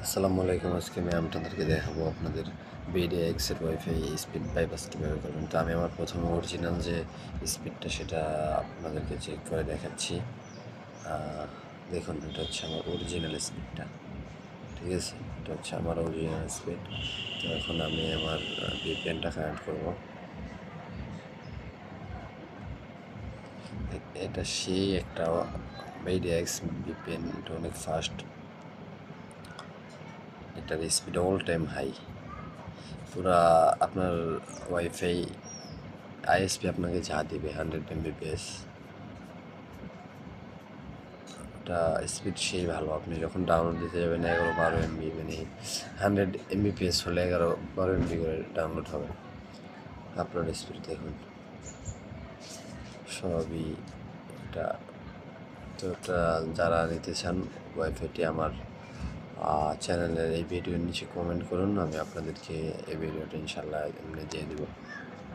আসসালামু আলাইকুম। আজকে আমি আপনাদেরকে দেখাবো আপনাদের বিডিএক্সের ওয়াইফাই স্পিড বাইপাস কীভাবে করবেন। তো আমি আমার প্রথমে অরিজিনাল যে স্পিডটা সেটা আপনাদেরকে চেক করে দেখাচ্ছি। দেখুন, এটা হচ্ছে আমার অরিজিনাল স্পিডটা, ঠিক আছে? এটা হচ্ছে আমার অরিজিনাল স্পিড। তো এখন আমি আমার ভিপিএনটা কানেক্ট করব। এটা সেই একটা বিডিএক্স ভিপিএন, এটা অনেক ফাস্ট, এটার স্পিড অল টাইম হাই। পুরা আপনার ওয়াইফাই আইএসপি আপনাকে যা দিবে 100 Mbps, ওটা স্পিড সেই ভালো। আপনি যখন ডাউনলোড দিতে যাবেন 11-12 MB, মানে 100 Mbps হলে 11-12 MB করে ডাউনলোড হবে। আপলোড স্পিড দেখুন, সবই এটা। তো এটা যারা নিতে চান ওয়াইফাইটি আমার চ্যানেলের এই ভিডিওর নিচে কমেন্ট করুন, আমি আপনাদেরকে এই ভিডিওটা ইনশাল্লাহ এমনি দিয়ে দেবো।